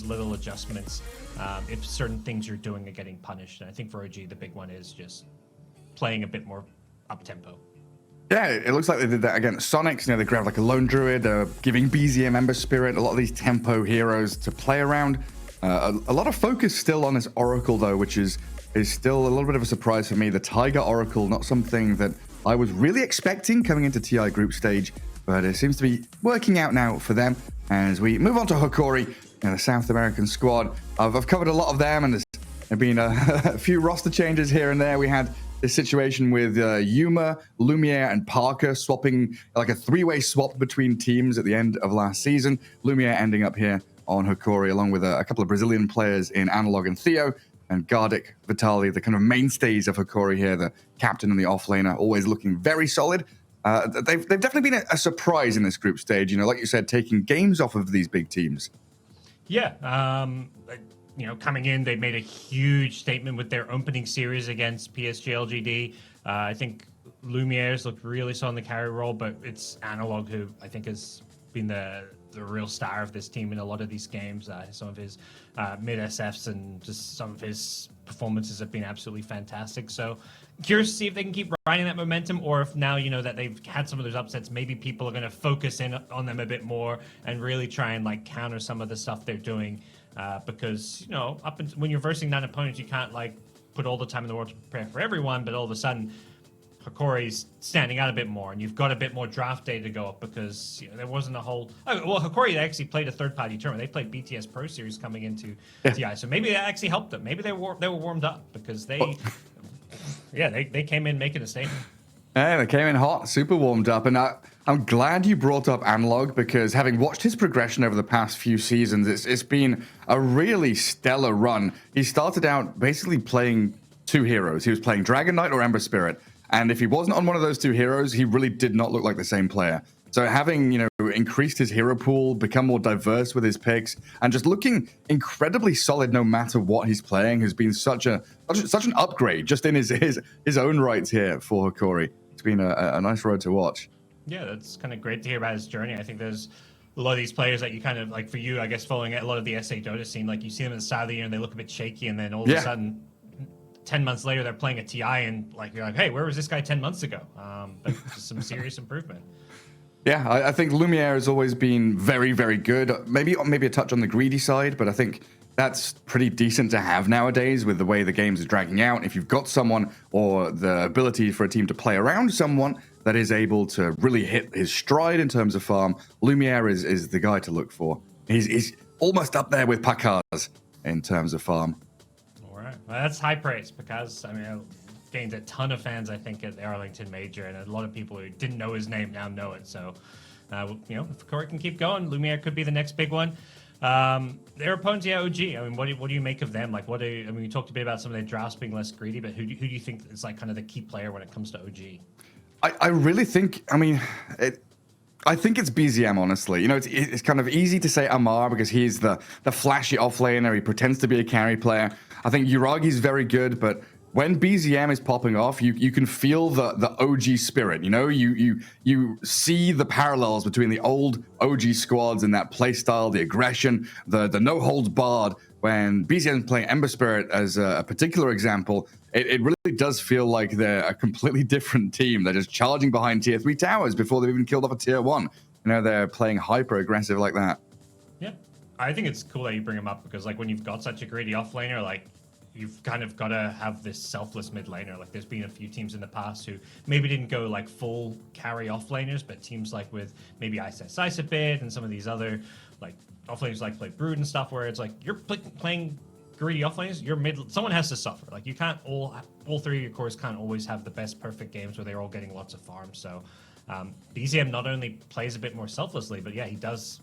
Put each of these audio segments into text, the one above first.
those little adjustments if certain things you're doing are getting punished. And I think for OG, the big one is just playing a bit more up-tempo. Yeah, it looks like they did that against Soniqs. They grabbed like a lone druid, giving BZM Ember Spirit, a lot of these tempo heroes to play around. A lot of focus still on this Oracle, though, which is still a little bit of a surprise for me. The Tiger Oracle, not something that I was really expecting coming into TI group stage, but it seems to be working out now for them. As we move on to Hokori, the South American squad, I've covered a lot of them, and there's been a few roster changes here and there. We had this situation with Yuma, Lumiere, and Parker swapping like a three-way swap between teams at the end of last season. Lumiere ending up here on Hokori, along with a couple of Brazilian players in Analog and Theo, and Gardic, Vitali, the kind of mainstays of Hokori here, the captain and the offlaner, always looking very solid. They've definitely been a surprise in this group stage, like you said, taking games off of these big teams. Yeah, coming in, they made a huge statement with their opening series against PSG.LGD. I think Lumiere's looked really solid in the carry role, but it's Analog who I think has been the real star of this team in a lot of these games. Some of his mid SFs and just some of his performances have been absolutely fantastic. So curious to see if they can keep riding that momentum, or if now, that they've had some of those upsets, maybe people are going to focus in on them a bit more and really try and like counter some of the stuff they're doing. Because, when you're versing non opponents, you can't like put all the time in the world to prepare for everyone, but all of a sudden Hokori's standing out a bit more, and you've got a bit more draft day to go up because there wasn't a whole. Hokori actually played a third-party tournament. They played BTS Pro Series coming into TI, so maybe that actually helped them. Maybe they were warmed up because they came in making a statement. Yeah, they came in hot, super warmed up, and I'm glad you brought up Analog, because having watched his progression over the past few seasons, it's been a really stellar run. He started out basically playing two heroes. He was playing Dragon Knight or Ember Spirit, and if he wasn't on one of those two heroes, he really did not look like the same player. So having, increased his hero pool, become more diverse with his picks, and just looking incredibly solid no matter what he's playing has been such an upgrade just in his own rights here for Hokori. It's been a nice road to watch. Yeah, that's kind of great to hear about his journey. I think there's a lot of these players that you kind of, like for you, I guess, following a lot of the SA Dota scene, like you see them at the start of the year and they look a bit shaky, and then all of a sudden 10 months later, they're playing a TI, and you're like, hey, where was this guy 10 months ago? But just some serious improvement. Yeah, I think Lumiere has always been very, very good. Maybe a touch on the greedy side, but I think that's pretty decent to have nowadays with the way the games are dragging out. If you've got someone or the ability for a team to play around someone that is able to really hit his stride in terms of farm, Lumiere is the guy to look for. He's almost up there with Pakaz in terms of farm. All right, well, that's high praise, because gained a ton of fans, I think, at the Arlington Major, and a lot of people who didn't know his name now know it. So, if Hokori can keep going, Lumiere could be the next big one. Their opponents, OG. What do you make of them? We talked a bit about some of their drafts being less greedy, but who do you think is kind of the key player when it comes to OG? I really think, I think it's BZM, honestly. It's kind of easy to say Amar because he's the flashy offlaner. He pretends to be a carry player. I think Uragi's very good, but when BZM is popping off, you can feel the OG spirit. You see the parallels between the old OG squads and that playstyle, the aggression, the no holds barred. When BZM is playing Ember Spirit as a particular example, it really does feel like they're a completely different team. They're just charging behind tier 3 towers before they've even killed off a tier 1. They're playing hyper aggressive like that. Yeah, I think it's cool that you bring them up, because when you've got such a greedy offlaner, you've kind of got to have this selfless mid laner. There's been a few teams in the past who maybe didn't go full carry offlaners, but teams with maybe Ice a bit and some of these other offlaners play Brood and stuff, where it's you're playing greedy offlaners, your mid, someone has to suffer. You can't all three of your cores can't always have the best perfect games where they're all getting lots of farms. So BZM not only plays a bit more selflessly, but he does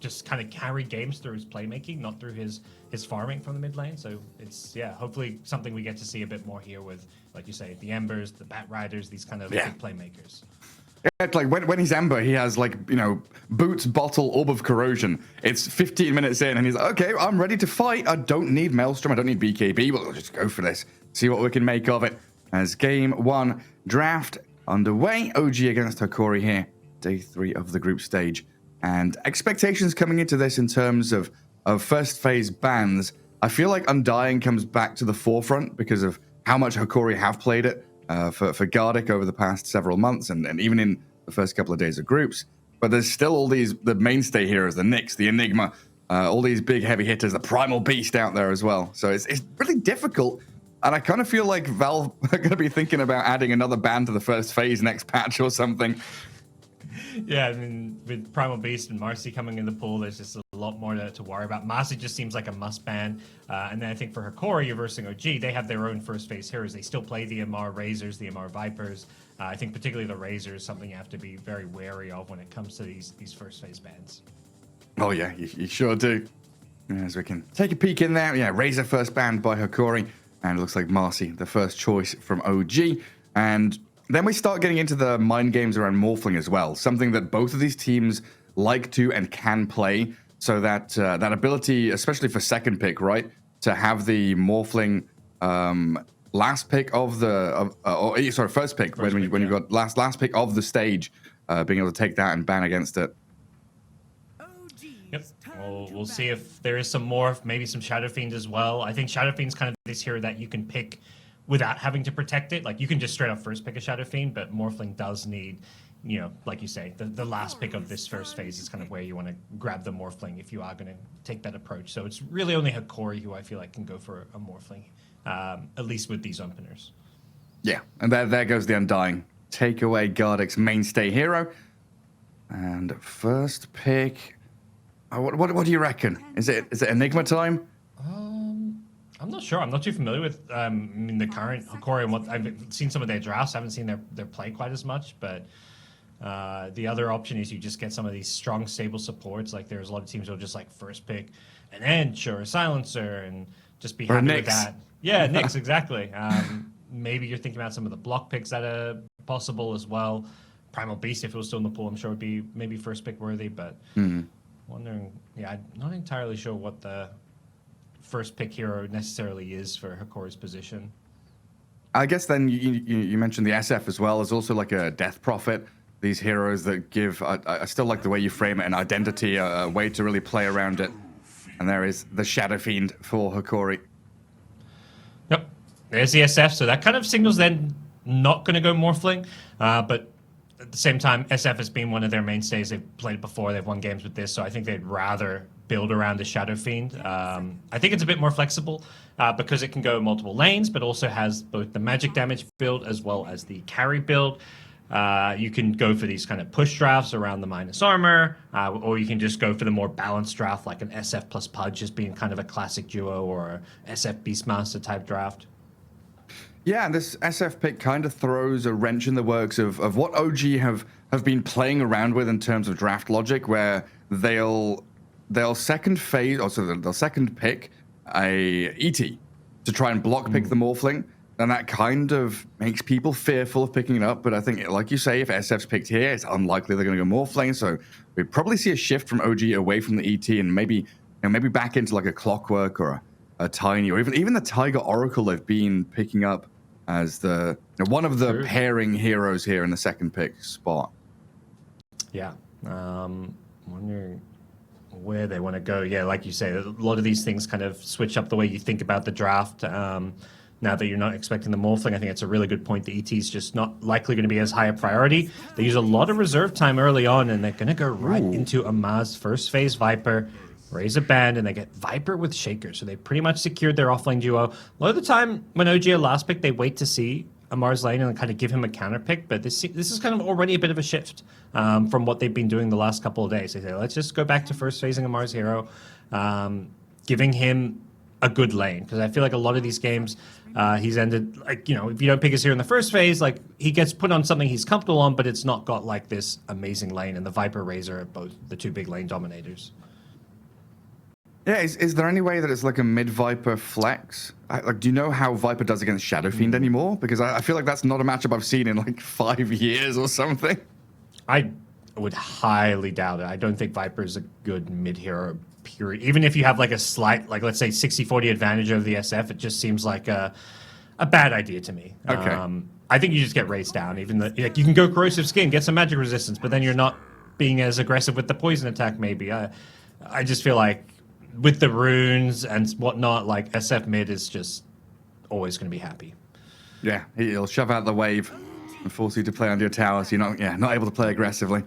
just kind of carry games through his playmaking, not through his farming from the mid lane. So it's, hopefully something we get to see a bit more here with, like you say, the Embers, the Bat Riders, these kind of big playmakers. Yeah, it's when he's Ember, he has boots, bottle, orb of corrosion. It's 15 minutes in and he's like, okay, I'm ready to fight. I don't need Maelstrom, I don't need BKB, but we'll just go for this. See what we can make of it. As game 1 draft underway, OG against Hokori here, day 3 of the group stage. And expectations coming into this in terms of of first phase bans, I feel like Undying comes back to the forefront because of how much Hokori have played it for Gardic over the past several months and even in the first couple of days of groups. But there's still all the mainstay heroes, the Nyx, the Enigma, all these big heavy hitters, the Primal Beast out there as well. So it's really difficult. And I kind of feel like Valve are going to be thinking about adding another ban to the first phase next patch or something. Yeah, I mean, with Primal Beast and Marcy coming in the pool, there's just a lot more to worry about. Marcy just seems like a must ban. And then I think for Hokori, you're versing OG, they have their own first phase heroes. They still play the MR Razors, the MR Vipers. I think particularly the Razor is something you have to be very wary of when it comes to these first phase bans. Oh, yeah, you sure do. As we can take a peek in there. Yeah, Razor first banned by Hokori. And it looks like Marcy, the first choice from OG. And then we start getting into the mind games around Morphling as well. Something that both of these teams like to and can play. So that that ability, especially for second pick, right? To have the Morphling last pick of the... first pick. When you got last pick of the stage. Being able to take that and ban against it. Yep. We'll see if there is some more, maybe some Shadow Fiend as well. I think Shadow Fiend's kind of this hero that you can pick without having to protect it. Like, you can just straight up first pick a Shadow Fiend, but Morphling does need, you know, like you say, the last pick of this first phase is kind of where you want to grab the Morphling if you are going to take that approach. So it's really only Hokori who I feel like can go for a Morphling, at least with these openers. Yeah. And there goes the Undying. Take away Gardic's mainstay hero. And first pick... What do you reckon? Is it Enigma time? I'm not sure. I'm not too familiar with the current Hokori and what I've seen some of their drafts. I haven't seen their play quite as much, but the other option is you just get some of these strong, stable supports. Like there's a lot of teams who'll just like first pick an Ench or a Silencer and just be happy with that. Yeah, Nyx, exactly. Maybe you're thinking about some of the block picks that are possible as well. Primal Beast, if it was still in the pool, I'm sure would be maybe first pick worthy, but. Wondering, yeah, I'm not entirely sure what the first pick hero necessarily is for Hokori's position. I guess then you mentioned the SF as well. There's also like a Death Prophet. These heroes that give, I still like the way you frame it, an identity, a way to really play around it. And there is the Shadow Fiend for Hokori. Yep, there's the SF. So that kind of signals then not going to go Morphling, but at the same time, SF has been one of their mainstays. They've played it before. They've won games with this, so I think they'd rather build around the Shadow Fiend. I think it's a bit more flexible because it can go multiple lanes, but also has both the magic damage build as well as the carry build. You can go for these kind of push drafts around the minus armor, or you can just go for the more balanced draft, like an SF plus Pudge, just being kind of a classic duo or SF Beastmaster type draft. Yeah, and this SF pick kind of throws a wrench in the works of what OG have been playing around with in terms of draft logic, where they'll second phase, or so they'll second pick a ET to try and block pick the Morphling, and that kind of makes people fearful of picking it up. But I think, like you say, if SF's picked here, it's unlikely they're going to go Morphling, so we'd probably see a shift from OG away from the ET and maybe back into like a Clockwork or a Tiny, or even the Tiger Oracle they've been picking up as the one of the pairing heroes here in the second pick spot. Yeah, wondering where they want to go. Yeah, like you say, a lot of these things kind of switch up the way you think about the draft. Now that you're not expecting the Morphling, I think it's a really good point. The ET is just not likely going to be as high a priority. They use a lot of reserve time early on, and they're going to go right into Amaz first phase Viper, raise a band, and they get Viper with Shaker. So they pretty much secured their offlane duo. A lot of the time, when OG are last pick, they wait to see Amar's lane and kind of give him a counter pick. But this is kind of already a bit of a shift from what they've been doing the last couple of days. They say, let's just go back to first phasing Amar's hero, giving him a good lane. Because I feel like a lot of these games, he's ended, like, you know, if you don't pick his hero in the first phase, like, he gets put on something he's comfortable on, but it's not got, like, this amazing lane. And the Viper Razor are both the two big lane dominators. Yeah, is there any way that it's like a mid-Viper flex? Do you know how Viper does against Shadow Fiend anymore? Because I feel like that's not a matchup I've seen in like 5 years or something. I would highly doubt it. I don't think Viper is a good mid-hero, period. Even if you have like a slight, like let's say 60-40 advantage over the SF, it just seems like a bad idea to me. Okay. I think you just get raised down. Even like you can go Corrosive Skin, get some magic resistance, but then you're not being as aggressive with the poison attack maybe. I just feel like with the runes and whatnot, like SF mid is just always going to be happy. Yeah, he'll shove out the wave and force you to play under your tower, so you're not able to play aggressively.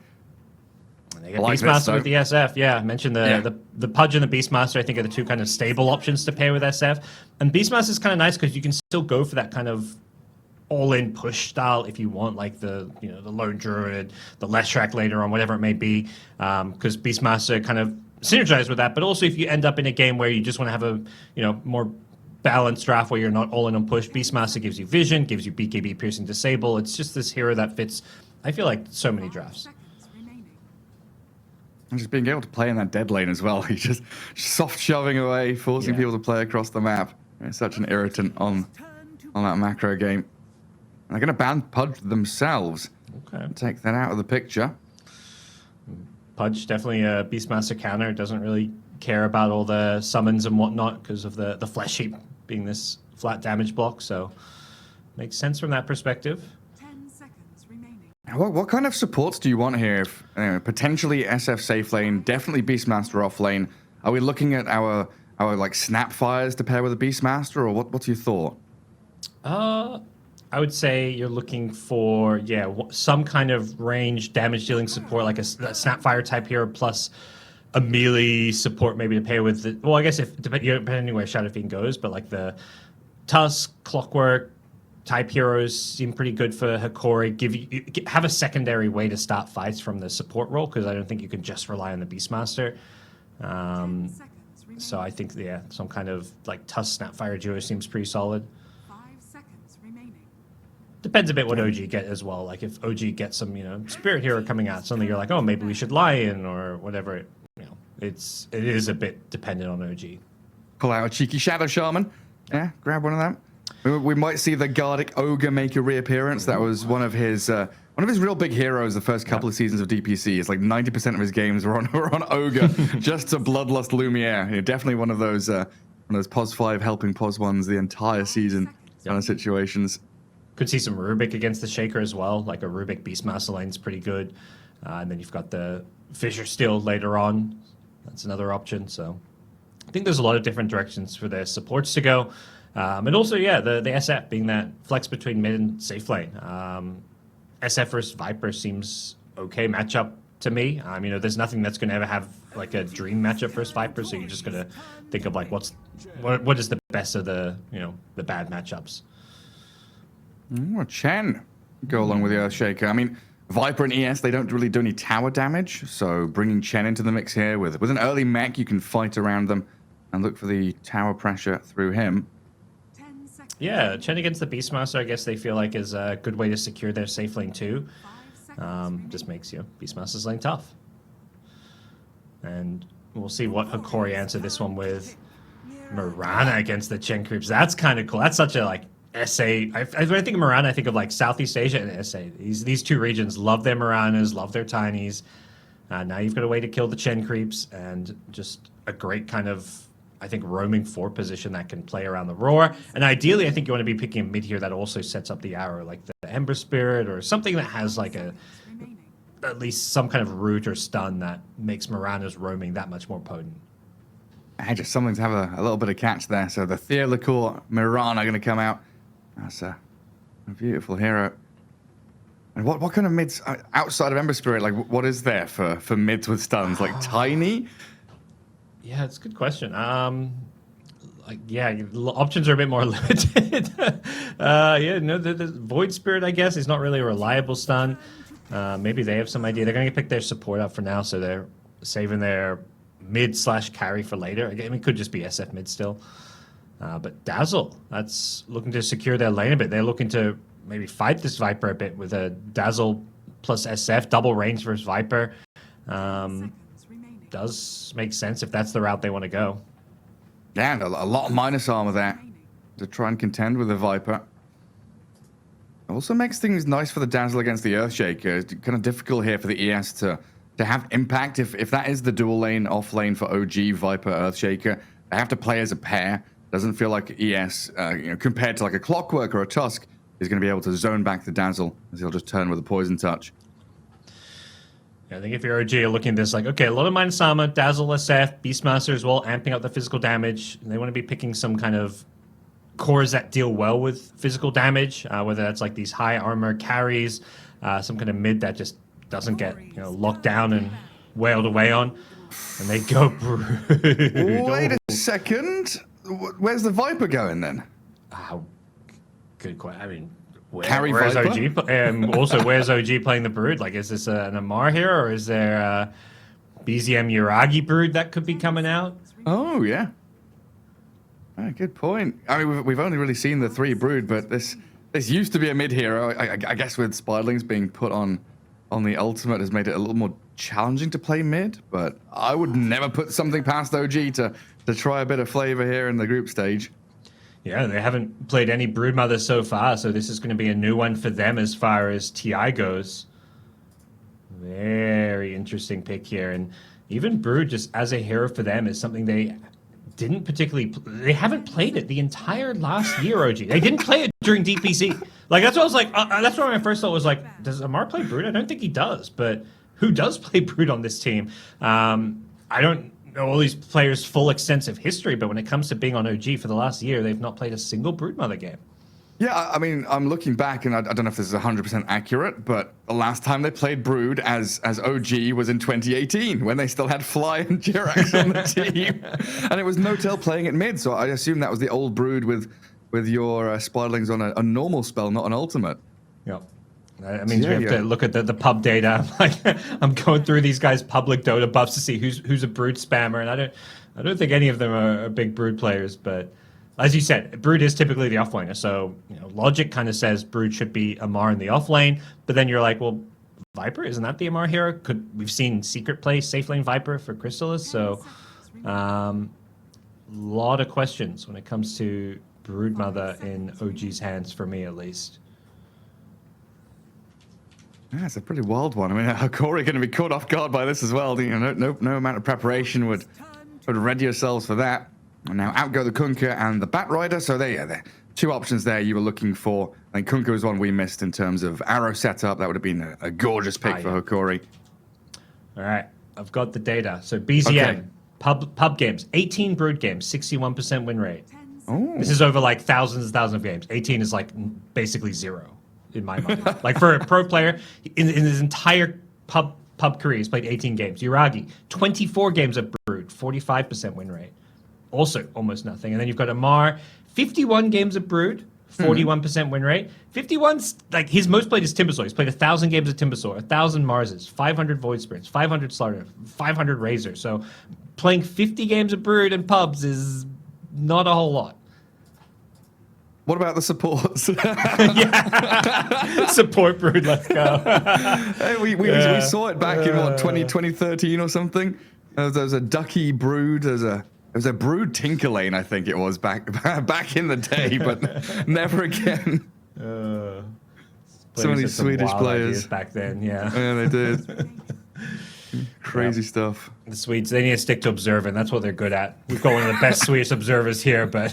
And they get Beastmaster with the SF. Yeah, I mentioned the Pudge and the Beastmaster, I think, are the two kind of stable options to pair with SF. And Beastmaster is kind of nice because you can still go for that kind of all-in push style if you want, like the Lone Druid, the Leshrac later on, whatever it may be, because Beastmaster kind of synergize with that. But also if you end up in a game where you just want to have a more balanced draft where you're not all in on push, Beastmaster gives you vision, gives you BKB piercing disable. It's just this hero that fits, I feel like, so many drafts. And just being able to play in that dead lane as well. He's just soft shoving away, forcing people to play across the map. It's such an irritant on that macro game. They're going to ban Pudge themselves. Okay. Take that out of the picture. Pudge, definitely a Beastmaster counter. Doesn't really care about all the summons and whatnot because of the Flesh Heap being this flat damage block. So makes sense from that perspective. 10 seconds remaining. What kind of supports do you want here? If, potentially SF safe lane, definitely Beastmaster off lane. Are we looking at our like Snapfires to pair with a Beastmaster, or what's your thought? I would say you're looking for, some kind of range damage dealing support, like a Snapfire type hero plus a melee support maybe to pair with the, well, I guess depending where Shadow Fiend goes, but like the Tusk, Clockwork type heroes seem pretty good for Hokori. Have a secondary way to start fights from the support role, because I don't think you can just rely on the Beastmaster. So I think, some kind of like Tusk Snapfire duo seems pretty solid. Depends a bit what OG get as well. Like if OG gets some, Spirit Hero coming out, suddenly you're like, oh, maybe we should Lion or whatever. It is a bit dependent on OG. Pull out a cheeky Shadow Shaman. Yeah, grab one of them. We might see the Gardic Ogre make a reappearance. That was one of his real big heroes the first couple of seasons of DPC. It's like 90% of his games were on Ogre, just to Bloodlust Lumiere. Definitely one of those POS 5 helping POS 1s the entire season kind of situations. Could see some Rubik against the Shaker as well. Like a Rubik Beastmaster lane is pretty good. And then you've got the Fissure Steel later on. That's another option. So I think there's a lot of different directions for their supports to go. And also, the SF being that flex between mid and safe lane. SF versus Viper seems okay matchup to me. There's nothing that's going to ever have like a dream matchup versus Viper. So you're just going to think of like what is the best of the bad matchups. Chen go along with the Earthshaker. Viper and ES, they don't really do any tower damage, so bringing Chen into the mix here with an early mech, you can fight around them and look for the tower pressure through him. Yeah, Chen against the Beastmaster, I guess they feel like is a good way to secure their safe lane too. Just makes Beastmaster's lane tough. And we'll see what Hokori answer this one with. Mirana against the Chen creeps. That's kind of cool. That's such a SA. When I think of Mirana, I think of like Southeast Asia and SA. These two regions love their Miranas, love their Tinies. Now you've got a way to kill the Chen creeps and just a great kind of, I think, roaming forward position that can play around the Roar. And ideally, I think you want to be picking a mid here that also sets up the arrow, like the Ember Spirit or something that has like at least some kind of root or stun that makes Mirana's roaming that much more potent. Just something to have a little bit of catch there. So the Theolicourt Mirana going to come out. That's a beautiful hero. And what kind of mids outside of Ember Spirit? Like, what is there for mids with stuns? Like Tiny? Yeah, it's a good question. Options are a bit more limited. The Void Spirit, I guess, is not really a reliable stun. Maybe they have some idea. They're going to pick their support up for now, so they're saving their mid/carry for later. It could just be SF mid still. But Dazzle, that's looking to secure their lane a bit. They're looking to maybe fight this Viper a bit with a Dazzle plus SF, double range versus Viper. Does make sense if that's the route they want to go. Yeah, and a lot of minus armor there to try and contend with the Viper. Also makes things nice for the Dazzle against the Earthshaker. It's kind of difficult here for the ES to have impact. If that is the dual lane, off lane for OG, Viper, Earthshaker, they have to play as a pair. Doesn't feel like ES, compared to like a Clockwork or a Tusk, is going to be able to zone back the Dazzle, as he'll just turn with a Poison Touch. I think if you're OG, you're looking at this like, okay, a lot of minus armor, Dazzle SF, Beastmaster as well, amping up the physical damage. And they want to be picking some kind of cores that deal well with physical damage, whether that's like these high armor carries, some kind of mid that just doesn't get locked down and wailed away on. And they go Brood. Wait a second. Where's the Viper going then? Good question. I mean, where's OG? Also, where's OG playing the Brood? Like, is this an Amar here, or is there a BZM Yuragi Brood that could be coming out? Oh, yeah. Oh, good point. I mean, we've only really seen the 3 Brood, but this used to be a mid hero. I guess with Spiderlings being put on the ultimate has made it a little more challenging to play mid, but I would never put something past OG to try a bit of flavor here in the group stage. Yeah, they haven't played any Broodmother so far, so this is going to be a new one for them as far as TI goes. Very interesting pick here, and even Brood just as a hero for them is something they didn't particularly. They haven't played it the entire last year. OG, they didn't play it during DPC. Like that's what I was like. That's what my first thought was like. Does Amar play Brood? I don't think he does, but who does play Brood on this team? I don't know all these players' full extensive history, but when it comes to being on OG for the last year, they've not played a single Broodmother game. Yeah, I mean, I'm looking back, and I don't know if this is 100% accurate, but the last time they played Brood as OG was in 2018, when they still had Fly and Jirax on the team. And it was No-Tail playing at mid, so I assume that was the old Brood with your Spiderlings on a normal spell, not an ultimate. Yep. That means we have to look at the pub data. I'm going through these guys' public Dota buffs to see who's a Brood spammer, and I don't think any of them are big Brood players. But as you said, Brood is typically the offlaner, so logic kind of says Brood should be Amar in the offlane. But then you're like, well, Viper, isn't that the Amar hero? We've seen Secret play safe lane Viper for Crystallis, so lot of questions when it comes to Broodmother in OG's hands, for me at least. Yeah, it's a pretty wild one. I mean, Hokori going to be caught off guard by this as well. No amount of preparation would ready yourselves for that. And now out go the Kunkka and the Batrider. So there, 2 options there you were looking for. I think Kunkka was one we missed in terms of arrow setup. That would have been a gorgeous pick for Hokori. All right, I've got the data. So BZM, pub games, 18 Brood games, 61% win rate. Oh. This is over like thousands and thousands of games. 18 is like basically 0. In my mind, like for a pro player, in his entire pub career, he's played 18 games. Yuragi, 24 games of Brood, 45% win rate, also almost nothing. And then you've got Amar, 51 games of Brood, 41% win rate. 51's like his most played is Timbersaw. He's played 1,000 games of Timbersaw, 1,000 Marses, 500 Void Sprints, 500 Slaughter, 500 Razor. So playing 50 games of Brood in pubs is not a whole lot. What about the supports? Yeah, support Brood. Let's go. Hey, we saw it back in 2013 or something. There was a Ducky Brood. There was a Brood Tinkerlane, I think it was back in the day, but never again. So many Swedish players back then. Yeah, they did. Crazy stuff. The Swedes, they need to stick to observing. That's what they're good at. We've got one of the best Swedish observers here, but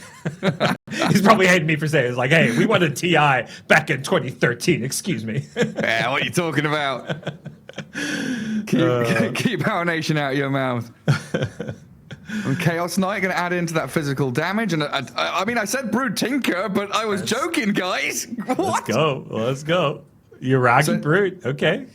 he's probably hating me for saying it. It's like, hey, we won a TI back in 2013. Excuse me. Yeah, what are you talking about? Keep our nation out of your mouth. And Chaos Knight going to add into that physical damage. And I mean, I said Brood Tinker, but I was joking, guys. What? Let's go. Yuragi Brood. Okay.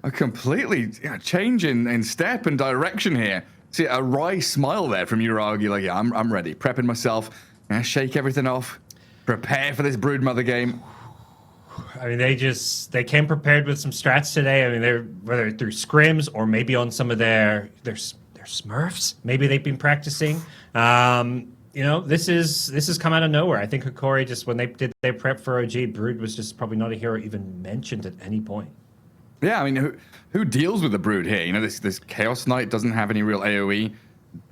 A completely change in step and direction here. See a wry smile there from Yuragi, like, yeah, I'm ready. Prepping myself, shake everything off, prepare for this Broodmother game. I mean, they came prepared with some strats today. I mean, they're whether through scrims or maybe on some of their Smurfs. Maybe they've been practicing. This has come out of nowhere. I think Hokori just when they did their prep for OG, Brood was just probably not a hero even mentioned at any point. Yeah, I mean, who deals with the Brood here? This Chaos Knight doesn't have any real AoE.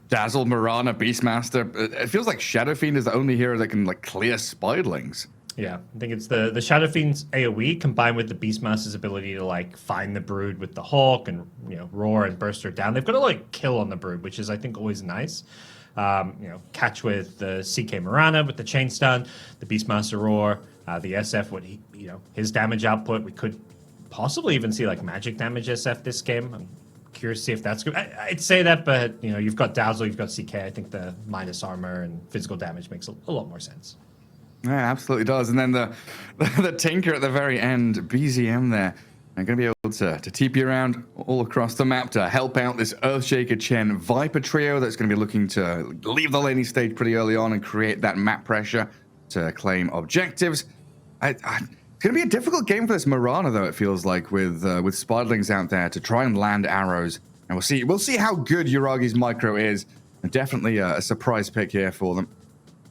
Dazzle, Mirana, Beastmaster. It feels like Shadow Fiend is the only hero that can clear Spiderlings. Yeah, I think it's the Shadow Fiend's AoE combined with the Beastmaster's ability to find the Brood with the Hulk and roar and burst her down. They've got to kill on the Brood, which is I think always nice. Catch with the CK Mirana with the chain stun, the Beastmaster roar, the SF his damage output. We could possibly even see like magic damage SF this game. I'm curious to see if that's good. I'd say that, but you know, you've got Dazzle, you've got CK. I think the minus armor and physical damage makes a lot more sense. Yeah, absolutely does. And then the Tinker at the very end, BZM there. I'm going to be able to TP around all across the map to help out this Earthshaker Chen Viper trio that's going to be looking to leave the laning stage pretty early on and create that map pressure to claim objectives. It's going to be a difficult game for this Mirana, though, it feels like, with Spiderlings out there to try and land arrows. And we'll see how good Yuragi's micro is. And definitely a surprise pick here for them.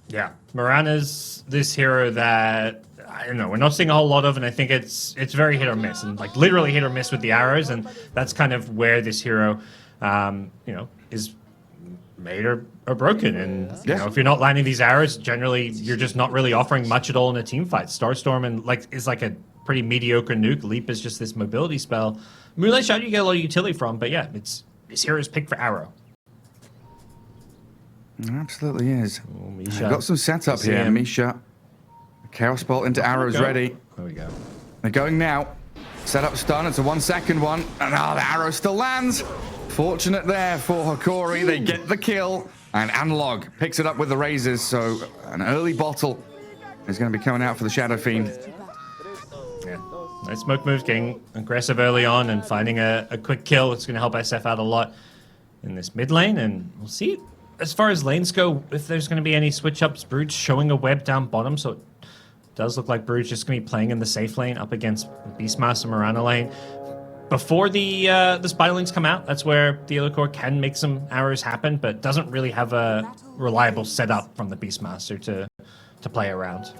Yeah, Mirana's this hero that, I don't know, we're not seeing a whole lot of, and I think it's very hit or miss, and like literally hit or miss with the arrows, and that's kind of where this hero, you know, is made or broken. And you know, if you're not landing these arrows, generally you're just not really offering much at all in a team fight. Starstorm and is like a pretty mediocre nuke. Leap is just this mobility spell. Moonlight Shadow you get a lot of utility from, but yeah, it's this hero's picked for arrow. It absolutely is. Oh, Misha. Got some setup here. Misha. Chaos Bolt into arrows ready. There we go. They're going now. Set up stun. It's a 1 second one. And the arrow still lands. Fortunate there for Hokori. They get the kill. And Analog picks it up with the razors. So an early bottle is going to be coming out for the Shadow Fiend. Yeah. Nice smoke moves, getting aggressive early on and finding a quick kill. It's going to help SF out a lot in this mid lane. And we'll see. As far as lanes go, if there's going to be any switch-ups, Brood's showing a web down bottom, so it does look like Brood's just going to be playing in the safe lane up against Beastmaster Mirana lane. Before the Spiderlings come out, that's where the Hokori can make some arrows happen, but doesn't really have a reliable setup from the Beastmaster to play around.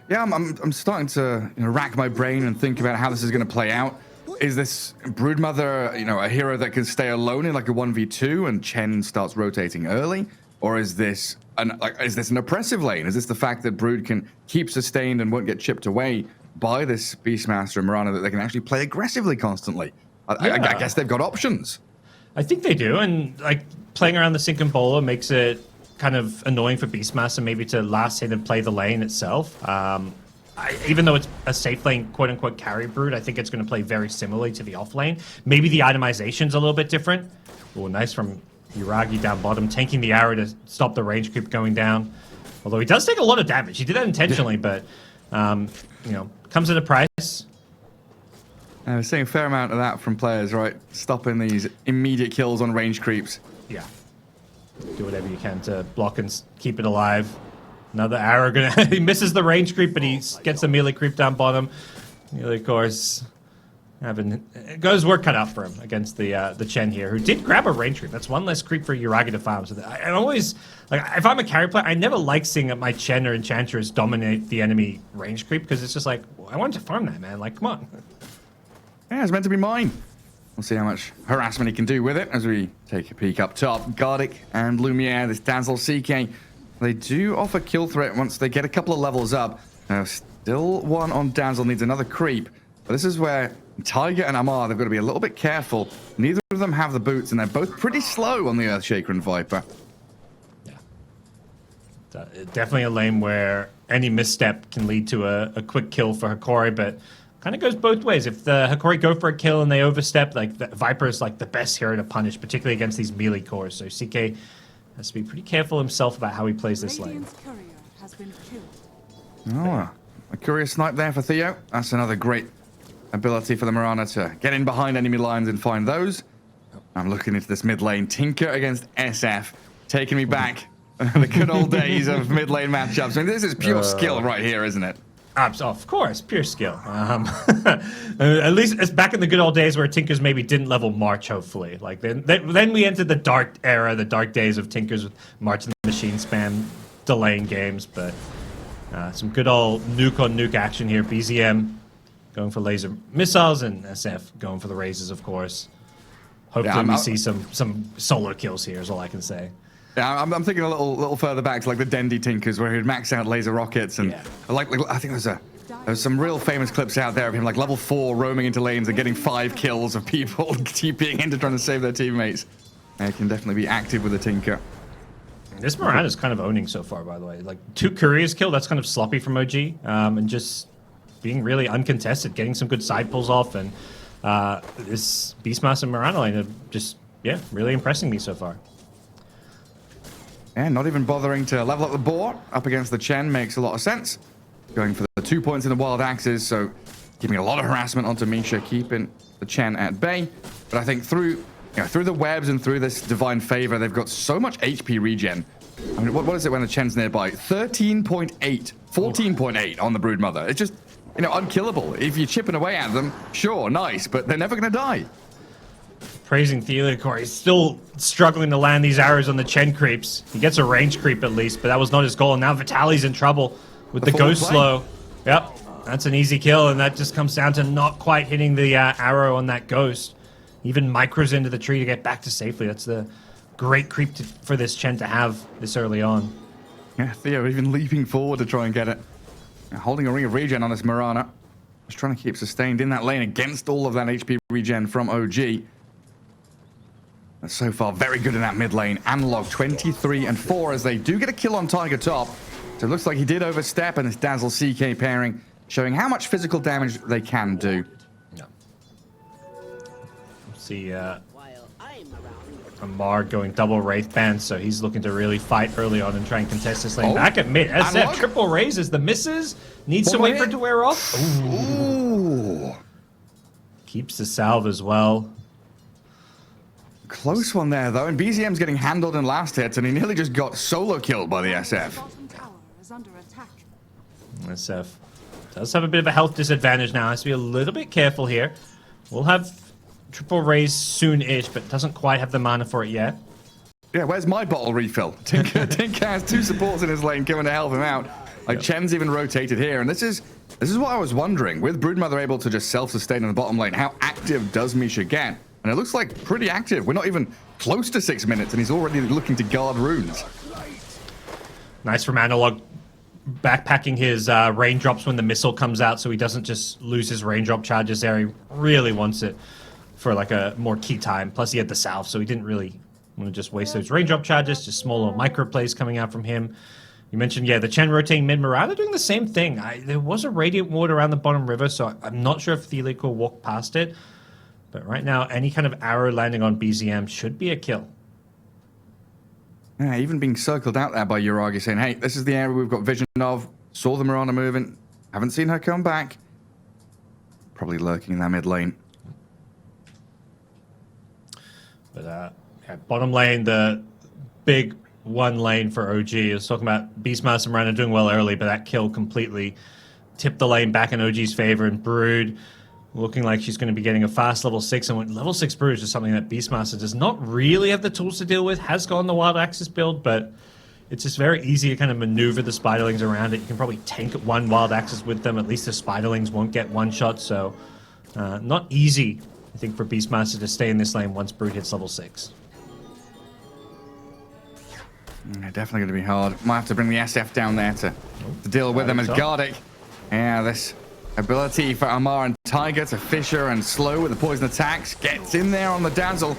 Yeah, I'm starting to rack my brain and think about how this is going to play out. Is this Broodmother, a hero that can stay alone in like a 1v2 and Chen starts rotating early? Or is this an oppressive lane? Is this the fact that Brood can keep sustained and won't get chipped away by this Beastmaster and Mirana, that they can actually play aggressively constantly? I guess they've got options. I think they do, and like playing around the Sync and Bola makes it kind of annoying for Beastmaster maybe to last hit and play the lane itself. Even though it's a safe lane, quote-unquote, carry Brood, I think it's going to play very similarly to the off lane. Maybe the itemization's a little bit different. Oh, nice from Yuragi down bottom, tanking the arrow to stop the range creep going down. Although he does take a lot of damage. He did that intentionally, but, comes at a price. We're seeing a fair amount of that from players, right? Stopping these immediate kills on range creeps. Yeah. Do whatever you can to block and keep it alive. Another arrow he misses the range creep, but he gets the melee creep down bottom. Melee, of course, got his work cut out for him against the Chen here, who did grab a range creep. That's one less creep for Yuragi to farm. So I always, like, if I'm a carry player, I never like seeing my Chen or Enchantress dominate the enemy range creep, because it's just like, I want to farm that, man. Like, come on. Yeah, it's meant to be mine. We'll see how much harassment he can do with it as we take a peek up top. Gardic and Lumiere, this Dazzle CK. They do offer kill threat once they get a couple of levels up. Still one on Dazzle, needs another creep. But this is where Tiger and Amar, they've got to be a little bit careful. Neither of them have the boots, and they're both pretty slow on the Earthshaker and Viper. Yeah. Definitely a lane where any misstep can lead to a quick kill for Hokori, but kind of goes both ways. If the Hokori go for a kill and they overstep, like, the Viper is like the best hero to punish, particularly against these melee cores. So CK has to be pretty careful himself about how he plays this lane. Courier has been killed. Oh, a curious snipe there for Theo. That's another great ability for the Mirana to get in behind enemy lines and find those. I'm looking into this mid lane. Tinker against SF, taking me back the good old days of mid lane matchups. I mean, this is pure skill right here, isn't it? Of course, pure skill. At least it's back in the good old days where Tinkers maybe didn't level March, hopefully. Like then we entered the dark era, the dark days of Tinkers with March and the machine spam delaying games. But some good old nuke on nuke action here. BZM going for laser missiles and SF going for the razors, of course. Hopefully we see some solo kills here is all I can say. Yeah, I'm thinking a little further back to like the Dendy Tinkers where he'd max out laser rockets and like I think there's some real famous clips out there of him like level 4 roaming into lanes and getting 5 kills of people TPing into trying to save their teammates. He can definitely be active with the Tinker. This Mirana's kind of owning so far, by the way. Like 2 couriers kill, that's kind of sloppy from OG. And just being really uncontested, getting some good side pulls off, and this Beastmaster and Mirana lane are just, yeah, really impressing me so far. And not even bothering to level up the board up against the Chen makes a lot of sense. Going for the 2 points in the wild axes, so giving a lot of harassment onto Misha, keeping the Chen at bay. But I think through the webs and through this divine favor, they've got so much HP regen. I mean, what is it when the Chen's nearby? 13.8, 14.8 on the Broodmother. It's just, unkillable. If you're chipping away at them, sure, nice, but they're never going to die. Praising Hokori. He's still struggling to land these arrows on the Chen creeps. He gets a range creep at least, but that was not his goal. And now Vitaly's in trouble with the ghost slow. Yep, that's an easy kill, and that just comes down to not quite hitting the arrow on that ghost. Even micros into the tree to get back to safely. That's the great creep for this Chen to have this early on. Yeah, Theo even leaping forward to try and get it. Holding a ring of regen on this Mirana. Just trying to keep sustained in that lane against all of that HP regen from OG. And so far, very good in that mid lane. Analog 23 and 4 as they do get a kill on Tiger top. So it looks like he did overstep, and this Dazzle CK pairing showing how much physical damage they can do. Yeah. See, Amar going double Wraith Band, so he's looking to really fight early on and try and contest this lane. Back at mid, SF, triple raises the misses. Needs to wait for it to wear off. Ooh. Keeps the salve as well. Close one there, though, and BZM's getting handled in last hits, and he nearly just got solo killed by the SF. Bottom tower is under attack. SF does have a bit of a health disadvantage now. Has to be a little bit careful here. We'll have triple raise soon-ish, but doesn't quite have the mana for it yet. Yeah, where's my bottle refill? Tinker has 2 supports in his lane coming to help him out. Like, Chen's even rotated here, and this is what I was wondering. With Broodmother able to just self-sustain in the bottom lane, how active does Misha get? And it looks like pretty active. We're not even close to 6 minutes, and he's already looking to guard runes. Nice from Analog, backpacking his raindrops when the missile comes out, so he doesn't just lose his raindrop charges there. He really wants it for like a more key time. Plus he had the salve, so he didn't really want to just waste those raindrop charges. Just small little micro plays coming out from him. You mentioned, yeah, the Chen rotating mid. Mirana doing the same thing. There was a Radiant Ward around the bottom river, so I'm not sure if Thelic will walk past it. But right now, any kind of arrow landing on BZM should be a kill. Yeah, even being circled out there by Uragi saying, hey, this is the area we've got vision of. Saw the Mirana moving. Haven't seen her come back. Probably lurking in that mid lane. But yeah, bottom lane, the big one lane for OG. I was talking about Beastmaster and Mirana doing well early, but that kill completely tipped the lane back in OG's favor. And Brood looking like she's going to be getting a fast level 6. And level 6 Brood is just something that Beastmaster does not really have the tools to deal with. Has gone the Wild Axis build, but it's just very easy to kind of maneuver the Spiderlings around it. You can probably tank one Wild Axis with them. At least the Spiderlings won't get one shot. So not easy, I think, for Beastmaster to stay in this lane once Brood hits level 6. Yeah, definitely going to be hard. Might have to bring the SF down there to deal with them as Gardic. Yeah, this ability for Amar and Tiger to Fisher and slow with the poison attacks. Gets in there on the Dazzle.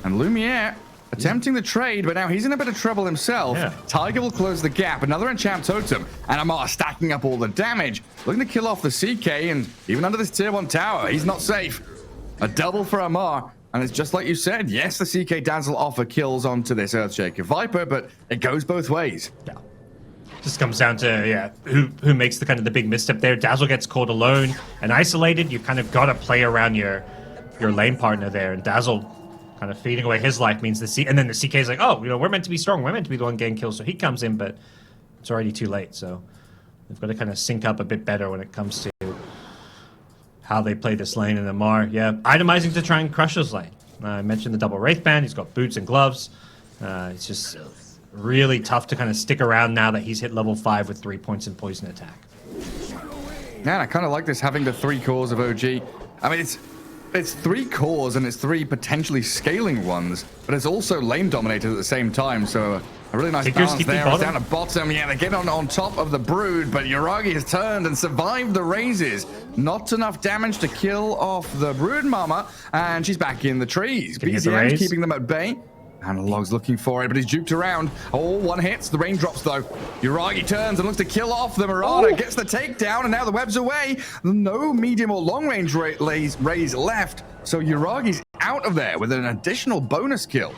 And Lumiere attempting the trade, but now he's in a bit of trouble himself. Yeah. Tiger will close the gap. Another enchant totem. And Amar stacking up all the damage. Looking to kill off the CK, and even under this tier 1 tower, he's not safe. A double for Amar. And it's just like you said. Yes, the CK Dazzle offer kills onto this Earthshaker Viper, but it goes both ways. Yeah. Just comes down to, yeah, who makes the kind of the big misstep there. Dazzle gets caught alone and isolated. You kind of got to play around your lane partner there. And Dazzle kind of feeding away his life means and then the CK is like, oh, we're meant to be strong. We're meant to be the one getting kills. So he comes in, but it's already too late. So they've got to kind of sync up a bit better when it comes to how they play this lane. And Amar, yeah, itemizing to try and crush his lane. I mentioned the double Wraith Band. He's got boots and gloves. It's just really tough to kind of stick around now that he's hit level 5 with 3 points in poison attack. Yeah, and I kind of like this, having the 3 cores of OG. I mean, it's 3 cores and it's 3 potentially scaling ones, but it's also lane dominated at the same time, so a really nice balance there. It's down at bottom. Yeah, they get on top of the Brood, but Uragi has turned and survived the raises. Not enough damage to kill off the Brood Mama, and she's back in the trees. BZM's keeping them at bay. Analog's looking for it, but he's duped around. Oh, one hits. The raindrops, though. Yuragi turns and looks to kill off the Mirana. Gets the takedown, and now the web's away. No medium or long-range rays left. So Yuragi's out of there with an additional bonus kill.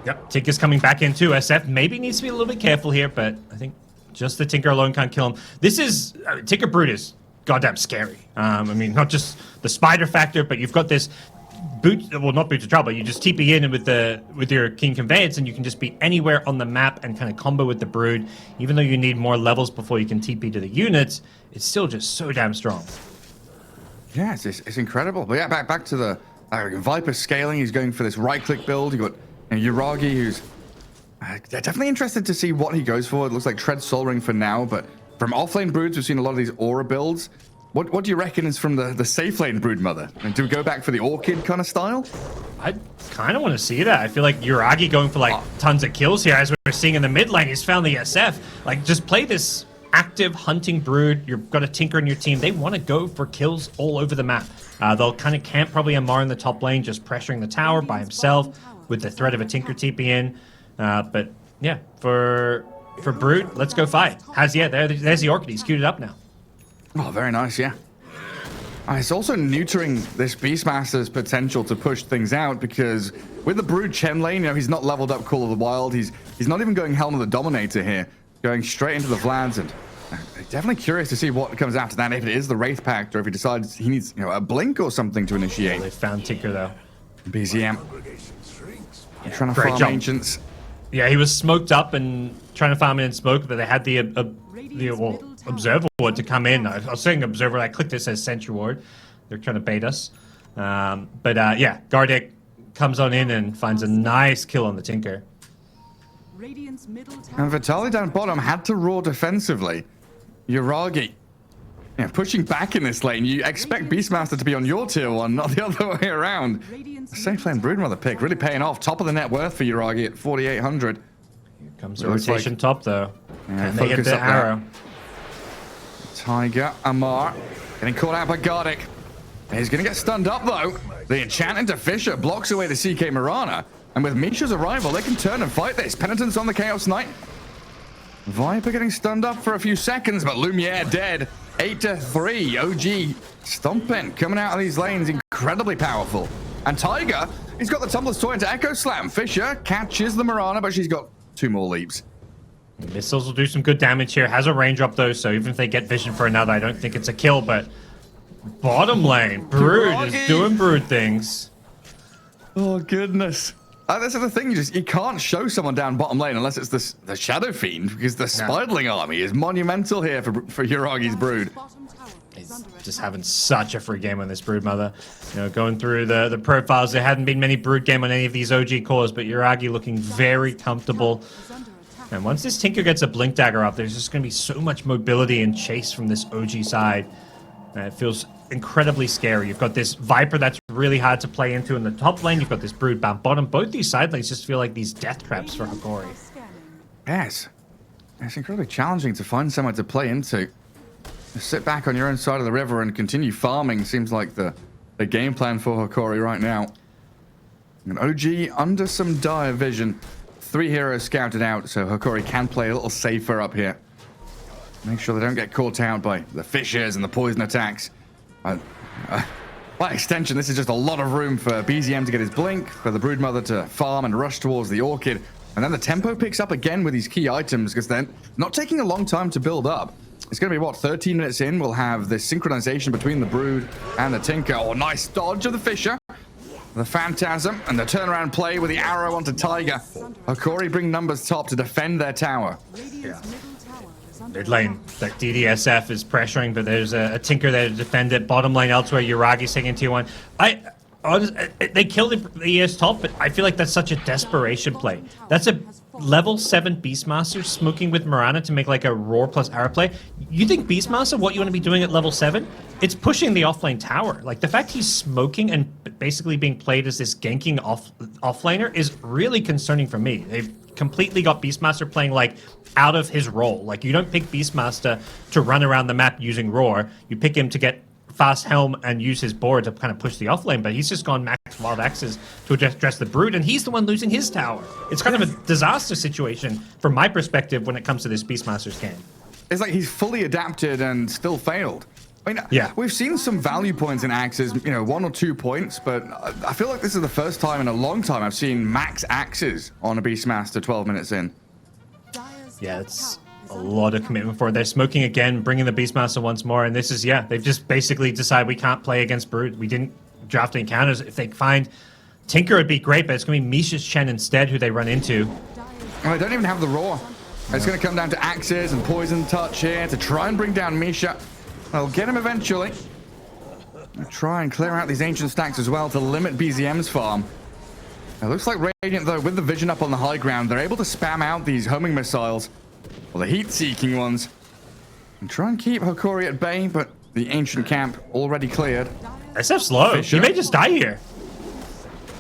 Yep, Tinker's coming back in too. SF maybe needs to be a little bit careful here, but I think just the Tinker alone can't kill him. This is... Tinker Brood is goddamn scary. I mean, not just the spider factor, but you've got this... not boots of trouble. You just TP in with your King Conveyance, and you can just be anywhere on the map and kind of combo with the Brood. Even though you need more levels before you can TP to the units, it's still just so damn strong. Yeah, it's incredible. But yeah, back to the Viper scaling. He's going for this right-click build. You got Yuragi, who's definitely interested to see what he goes for. It looks like Tread Soul Ring for now, but from offlane Broods, we've seen a lot of these Aura builds. What do you reckon is from the safe lane Broodmother? And do we go back for the Orchid kind of style? I kind of want to see that. I feel like Yuragi going for like tons of kills here, as we're seeing in the mid lane. He's found the SF. Like, just play this active hunting Brood. You've got a Tinker in your team. They want to go for kills all over the map. They'll kind of camp probably Amar in the top lane, just pressuring the tower by himself with the threat of a Tinker TP in. But yeah, for Brood, let's go fight. There's the Orchid. He's queued it up now. Oh, very nice, yeah. It's also neutering this Beastmaster's potential to push things out, because with the Brood Chen lane, he's not leveled up Call of the Wild. He's not even going Helm of the Dominator here, going straight into the Vlads, and definitely curious to see what comes after that, if it is the Wraith Pact, or if he decides he needs a Blink or something to initiate. They found Tinker, though. BZM. Trying to Great farm jump. Ancients. Yeah, he was smoked up and trying to farm it in smoke, but they had the Observer Ward to come in. I was saying Observer, I clicked it, says Sentry Ward. They're trying to bait us. Yeah, Gardic comes on in and finds a nice kill on the Tinker. And Vitali down bottom had to roar defensively. Yuragi, pushing back in this lane. You expect Beastmaster to be on your tier 1, not the other way around. Safe lane Broodmother pick, really paying off. Top of the net worth for Yuragi at 4,800. Here comes the rotation top, though. Yeah, and they hit the arrow. Tiger, Amar, getting caught out by Gardic. He's going to get stunned up, though. The enchant into Fisher blocks away the CK Mirana. And with Misha's arrival, they can turn and fight this. Penitence on the Chaos Knight. Viper getting stunned up for a few seconds, but Lumiere dead. 8-3. OG stomping, coming out of these lanes, incredibly powerful. And Tiger, he's got the Tumbler's Toy into Echo Slam. Fisher catches the Mirana, but she's got 2 more leaps. The missiles will do some good damage here. Has a range up, though, so even if they get vision for another, I don't think it's a kill, but bottom lane, Brood is doing Brood things. Oh, goodness. That's the thing, you can't show someone down bottom lane unless it's the Shadow Fiend, because the Spiderling army is monumental here for Yuragi's Brood. He's just having such a free game on this Broodmother. Going through the profiles, there hadn't been many Brood game on any of these OG cores, but Yuragi looking very comfortable. And once this Tinker gets a Blink Dagger up, there's just going to be so much mobility and chase from this OG side. It feels incredibly scary. You've got this Viper that's really hard to play into in the top lane. You've got this Brood bound bottom. Both these side lanes just feel like these death traps for Hokori. Yes. It's incredibly challenging to find somewhere to play into. Just sit back on your own side of the river and continue farming seems like the game plan for Hokori right now. And OG under some dire vision. 3 heroes scouted out, so Hokori can play a little safer up here. Make sure they don't get caught out by the fishers and the poison attacks. By extension, this is just a lot of room for BZM to get his blink, for the Broodmother to farm and rush towards the Orchid. And then the tempo picks up again with these key items, because they're not taking a long time to build up. It's going to be, 13 minutes in, we'll have this synchronization between the Brood and the Tinker. Oh, nice dodge of the Fisher. The Phantasm and the turnaround play with the arrow onto Tiger. Hokori bring numbers top to defend their tower. Yeah. Mid lane, that DDSF is pressuring, but there's a Tinker there to defend it. Bottom lane elsewhere, Yuragi's taking tier 1. They killed the ES top, but I feel like that's such a desperation play. That's a level 7 Beastmaster smoking with Mirana to make like a Roar plus arrow play. You think Beastmaster, what you want to be doing at level 7? It's pushing the offlane tower. Like, the fact he's smoking and basically being played as this ganking offlaner is really concerning for me. They've completely got Beastmaster playing like out of his role. Like, you don't pick Beastmaster to run around the map using Roar. You pick him to get fast helm and use his board to kind of push the offlane, but he's just gone max wild axes to address the Brood, and he's the one losing his tower. It's kind of a disaster situation from my perspective when it comes to this Beastmasters game. It's like he's fully adapted and still failed. I mean, yeah, we've seen some value points in axes, 1 or 2 points, but I feel like this is the first time in a long time I've seen max axes on a Beastmaster 12 minutes in. Yeah, it's a lot of commitment for it. They're smoking again, bringing the Beastmaster once more, and this is, yeah, they've just basically decided we can't play against Brood. We didn't draft any counters. If they find Tinker, would be great, but it's going to be Misha's Chen instead who they run into. Oh, I don't even have the Roar. It's going to come down to axes and poison touch here to try and bring down Misha. I'll get him eventually. I'll try and clear out these ancient stacks as well to limit BZM's farm. It looks like Radiant, though, with the vision up on the high ground, they're able to spam out these homing missiles, or the heat-seeking ones, and try and keep Hokori at bay, but the ancient camp already cleared. SF's low. Fisher. He may just die here.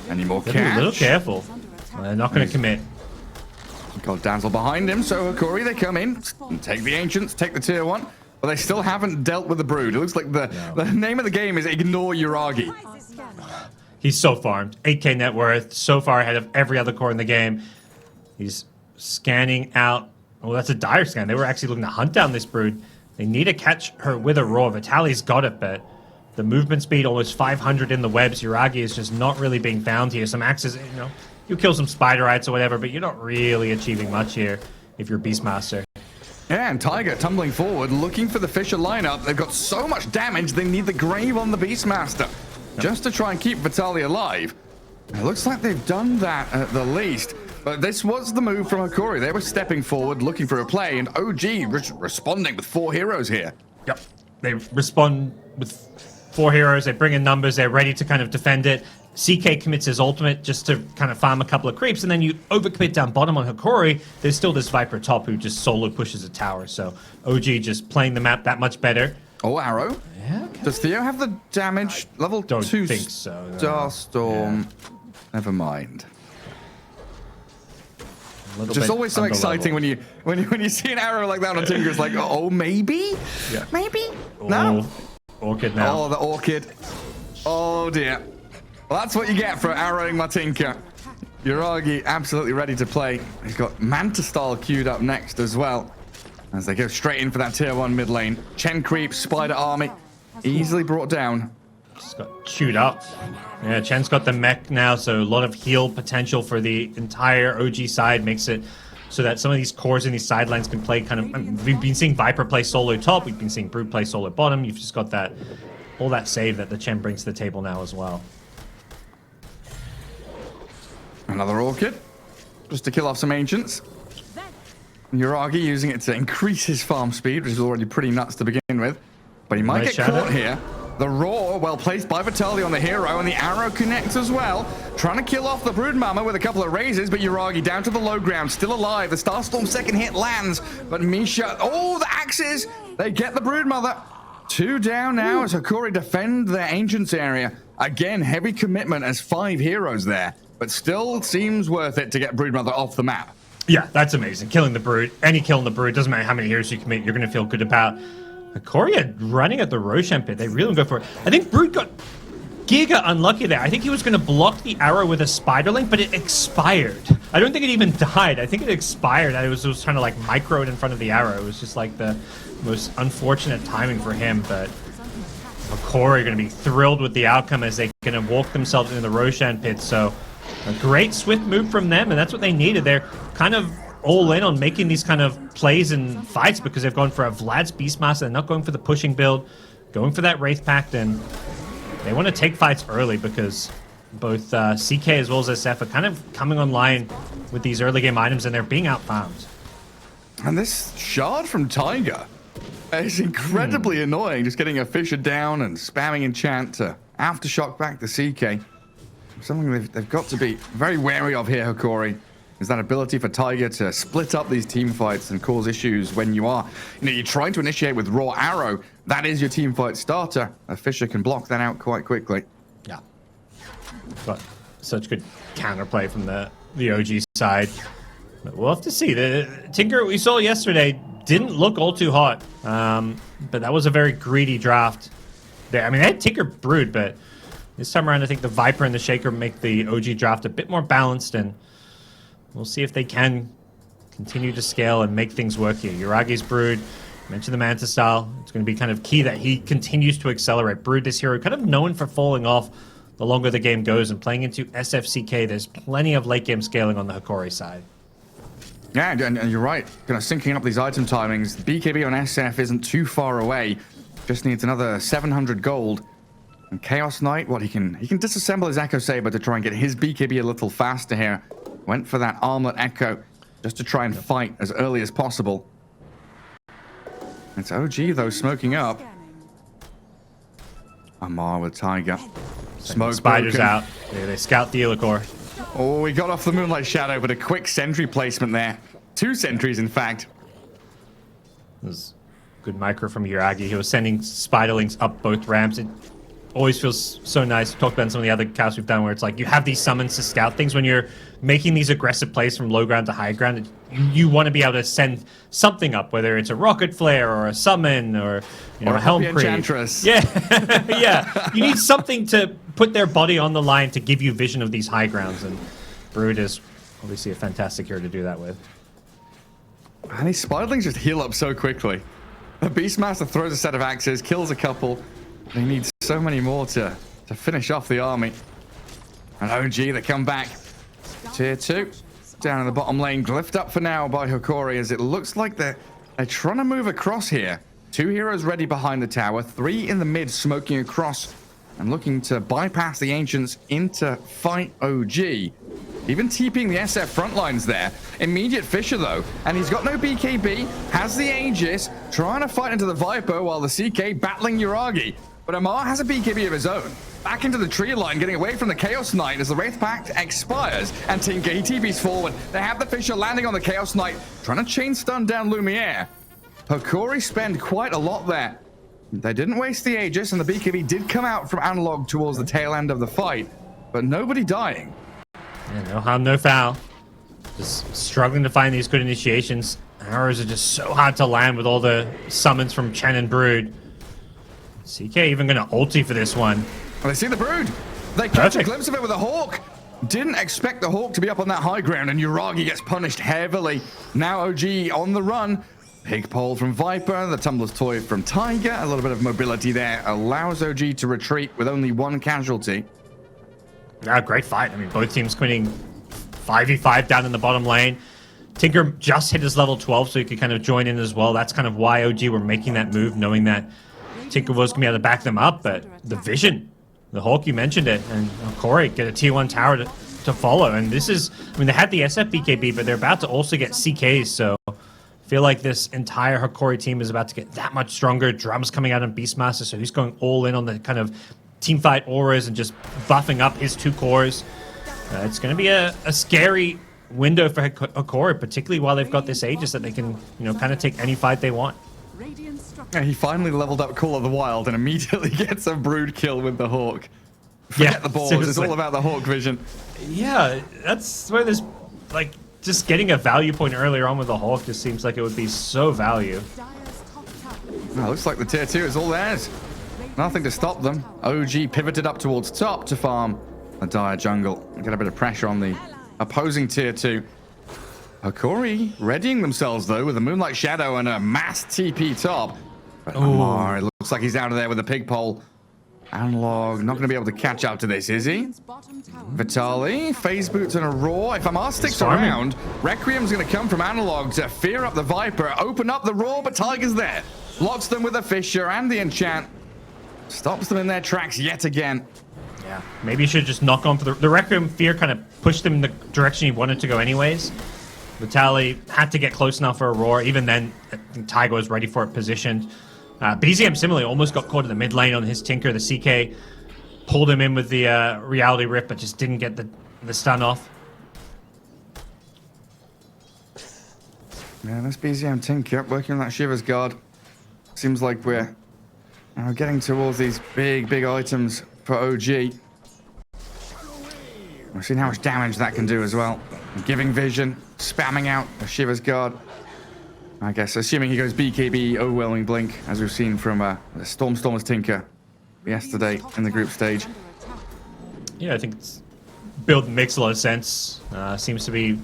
Any more catch? Be a little careful. They're not going to commit. Got Dazzle behind him, so Hokori, they come in, and take the ancients, take the tier 1, but they still haven't dealt with the Brood. It looks like the name of the game is Ignore Yuragi. He's so farmed. 8k net worth, so far ahead of every other core in the game. He's scanning out. Oh, that's a dire scan. They were actually looking to hunt down this Brood. They need to catch her with a Roar. Vitaly's got it, but the movement speed, almost 500 in the webs. Yuragi is just not really being found here. Some axes, you kill some Spiderites or whatever, but you're not really achieving much here if you're Beastmaster. Yeah, and Tiger tumbling forward, looking for the Fisher lineup. They've got so much damage, they need the Grave on the Beastmaster just to try and keep Vitaly alive. It looks like they've done that at the least. But this was the move from Hokori. They were stepping forward, looking for a play, and OG responding with 4 heroes here. Yep. They respond with 4 heroes. They bring in numbers. They're ready to kind of defend it. CK commits his ultimate just to kind of farm a couple of creeps, and then you overcommit down bottom on Hokori. There's still this Viper top who just solo pushes a tower. So OG just playing the map that much better. Oh, Arrow. Yeah, okay. Does Theo have the damage? Level 2 think so, no. Starstorm. Yeah. Never mind. Just always so exciting when you see an arrow like that on Tinker. It's like, oh, maybe? Yeah. Maybe? Oh, no? Orchid now. Oh, the Orchid. Oh, dear. Well, that's what you get for arrowing my Tinker. Yuragi absolutely ready to play. He's got Manta Style queued up next as well, as they go straight in for that tier 1 mid lane. Chen creep, Spider Army, easily brought down. Just got chewed up. Yeah, Chen's got the mech now, so a lot of heal potential for the entire OG side. Makes it so that some of these cores in these sidelines can play kind of... we've been seeing Viper play solo top. We've been seeing Brood play solo bottom. You've just got that... all that save that the Chen brings to the table now as well. Another Orchid. Just to kill off some Ancients. Yuragi using it to increase his farm speed, which is already pretty nuts to begin with. But he might get caught here. The Roar, well placed by Vitaly on the hero, and the Arrow connects as well. Trying to kill off the Broodmother with a couple of raises, but Yuragi down to the low ground, still alive. The Starstorm second hit lands, but Misha, oh, the axes! They get the Broodmother. 2 down now as Hokori defend their Ancients area. Again, heavy commitment as 5 heroes there, but still seems worth it to get Broodmother off the map. Yeah, that's amazing. Killing the Brood, any kill in the Brood, doesn't matter how many heroes you commit, you're going to feel good about. Hokori running at the Roshan pit. They really go for it. I think Brood got giga unlucky there. I think he was going to block the arrow with a spider link, but it expired. I don't think it even died. I think it expired. It was trying to like micro it in front of the arrow. It was just like the most unfortunate timing for him, but Hokori are going to be thrilled with the outcome as they can walk themselves into the Roshan pit. So a great swift move from them, and that's what they needed. They're kind of all in on making these kind of plays and fights because they've gone for a Vlad's Beastmaster. They're not going for the pushing build, going for that Wraith Pact, and they want to take fights early because both CK as well as SF are kind of coming online with these early game items, and they're being outfarmed. And this shard from Tiger is incredibly annoying, just getting a Fisher down and spamming enchant to aftershock back to CK. Something they've got to be very wary of here, Hokori, is that ability for Tiger to split up these team fights and cause issues when you're trying to initiate with raw arrow. That is your team fight starter. A Fisher can block that out quite quickly. Yeah. But such good counterplay from the OG side. But we'll have to see. The Tinker we saw yesterday didn't look all too hot. But that was a very greedy draft. I mean, they had Tinker Brood, but this time around, I think the Viper and the Shaker make the OG draft a bit more balanced, and we'll see if they can continue to scale and make things work here. Yuragi's Brood, mentioned the Manta style. It's going to be kind of key that he continues to accelerate. Brood, this hero, kind of known for falling off the longer the game goes, and playing into SFCK, there's plenty of late game scaling on the Hokori side. Yeah, and you're right. Kind of syncing up these item timings. BKB on SF isn't too far away. Just needs another 700 gold. And Chaos Knight, well, he can disassemble his Echo Saber to try and get his BKB a little faster here. Went for that Armlet Echo just to try and fight as early as possible. It's OG, though, smoking up. Amar with Tiger. Smoke Spiders broken. out. They scout the Illicore. Oh, we got off the Moonlight Shadow, but a quick sentry placement there. 2 sentries, in fact. It was good micro from Yuragi. He was sending Spiderlings up both ramps. It always feels so nice. We talked about some of the other casts we've done where it's like you have these summons to scout things. When you're making these aggressive plays from low ground to high ground, you want to be able to send something up, whether it's a rocket flare or a summon or a helm creep. Enchantress. Yeah, yeah. You need something to put their body on the line to give you vision of these high grounds, and Brood is obviously a fantastic hero to do that with. And these Spiderlings just heal up so quickly. The Beastmaster throws a set of axes, kills a couple. They need so many more to finish off the army. And OG, they come back. Tier 2. Down in the bottom lane. Glyphed up for now by Hokori, as it looks like they're trying to move across here. 2 heroes ready behind the tower. 3 in the mid smoking across and looking to bypass the Ancients into fight OG. Even TPing the SF front lines there. Immediate Fissure, though. And he's got no BKB. Has the Aegis. Trying to fight into the Viper while the CK battling Yuragi. But Amar has a BKB of his own. Back into the tree line, getting away from the Chaos Knight as the Wraith Pact expires. And Tinker, he TPs forward. They have the Fissure landing on the Chaos Knight. Trying to chain stun down Lumiere. Hokori spend quite a lot there. They didn't waste the Aegis, and the BKB did come out from Analog towards the tail end of the fight. But nobody dying. Yeah, no harm, no foul. Just struggling to find these good initiations. Arrows are just so hard to land with all the summons from Chen and Brood. CK even going to ulti for this one. Well, they see the Brood. They catch a glimpse of it with a Hawk. Didn't expect the Hawk to be up on that high ground, and Yuragi gets punished heavily. Now OG on the run. Pig pole from Viper, the Tumbler's Toy from Tiger. A little bit of mobility there allows OG to retreat with only 1 casualty. Yeah, great fight. I mean, both teams winning 5v5 down in the bottom lane. Tinker just hit his level 12, so he could kind of join in as well. That's kind of why OG were making that move, knowing that Tinker was going to be able to back them up. But the vision, the Hawk, you mentioned it, and Hokori get a tier 1 tower to follow. And this is, I mean, they had the SF BKB, but they're about to also get CKs, so I feel like this entire Hokori team is about to get that much stronger. Drums coming out on Beastmaster, so he's going all in on the kind of teamfight auras and just buffing up his 2 cores. It's going to be a scary window for Hokori, particularly while they've got this Aegis that they can, kind of take any fight they want. Yeah, he finally leveled up Call of the Wild and immediately gets a Brood kill with the Hawk. Forget the balls, seriously. It's all about the Hawk vision. Yeah, that's where there's, like, just getting a value point earlier on with the Hawk just seems like it would be so value. Oh, looks like the tier 2 is all theirs. Nothing to stop them. OG pivoted up towards top to farm a dire jungle and get a bit of pressure on the opposing tier 2. Hokori readying themselves, though, with a Moonlight Shadow and a mass TP top. But Amar, it looks like he's out of there with a pig pole. Analog, not going to be able to catch up to this, is he? Vitali, phase boots and a roar. If Amar sticks around, Requiem's going to come from Analog to fear up the Viper, open up the roar, but Tiger's there. Locks them with a Fissure and the enchant. Stops them in their tracks yet again. Yeah, maybe you should just knock on for the Requiem Fear kind of pushed them in the direction he wanted to go anyways. Vitali had to get close enough for a roar. Even then, I think Tiger was ready for it positioned. BZM similarly almost got caught in the mid lane on his Tinker. The CK pulled him in with the Reality Rip, but just didn't get the stun off. Yeah, that's BZM Tinker working on that Shiver's Guard. Seems like we're getting towards these big items for OG. We've seen how much damage that can do as well. Giving vision, spamming out a Shiver's Guard. I guess, assuming he goes BKB, overwhelming blink, as we've seen from the Storm's Tinker. yesterday in the group stage. Yeah, I think it's build makes a lot of sense. Seems to be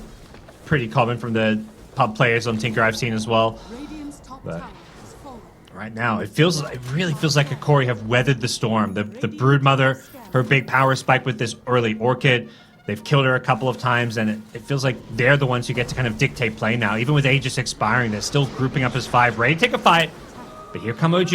pretty common from the pub players on Tinker I've seen as well. But right now, it really feels like Hokori have weathered the storm. The Broodmother, her big power spike with this early Orchid. They've killed her a couple of times, and it feels like they're the ones who get to kind of dictate play now. Even with Aegis expiring, they're still grouping up as 5, ready to take a fight. But here come OG.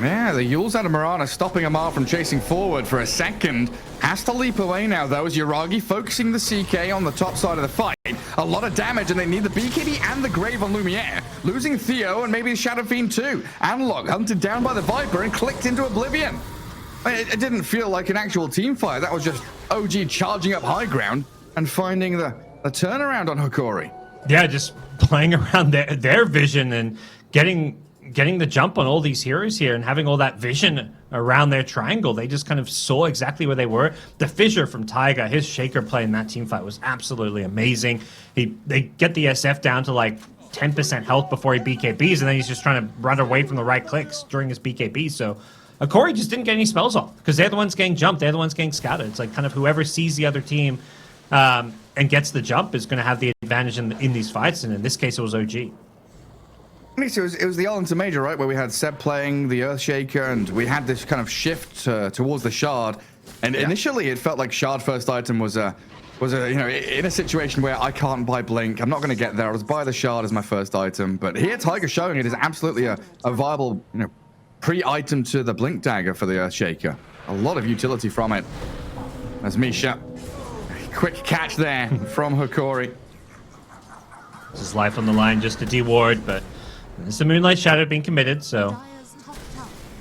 Yeah, the Yule's out of Mirana, stopping Amar from chasing forward for a second. Has to leap away now, though, as Yuragi focusing the CK on the top side of the fight. A lot of damage, and they need the BKB and the Grave on Lumiere. Losing Theo and maybe the Shadow Fiend too. Analog hunted down by the Viper and clicked into Oblivion. It didn't feel like an actual team fight. That was just OG charging up high ground and finding the turnaround on Hokori. Yeah, just playing around their vision and getting the jump on all these heroes here and having all that vision around their triangle. They just kind of saw exactly where they were. The Fissure from Taiga, his Shaker play in that team fight was absolutely amazing. They get the SF down to like 10% health before he BKBs, and then he's just trying to run away from the right clicks during his BKB. So Hokori just didn't get any spells off because they're the ones getting jumped. They're the ones getting scouted. It's like kind of whoever sees the other team and gets the jump is going to have the advantage in these fights. And in this case, it was OG. It was the All Into Major, right, where we had Seb playing the Earthshaker, and we had this kind of shift towards the Shard. And initially, it felt like Shard first item was a in a situation where I can't buy Blink. I'm not going to get there. I'll just buy the Shard as my first item. But here, Tiger showing it is absolutely a viable, pre-item to the Blink Dagger for the Earthshaker. A lot of utility from it. As Misha, quick catch there from Hokori. His life on the line just to deward, but it's the Moonlight Shadow being committed, so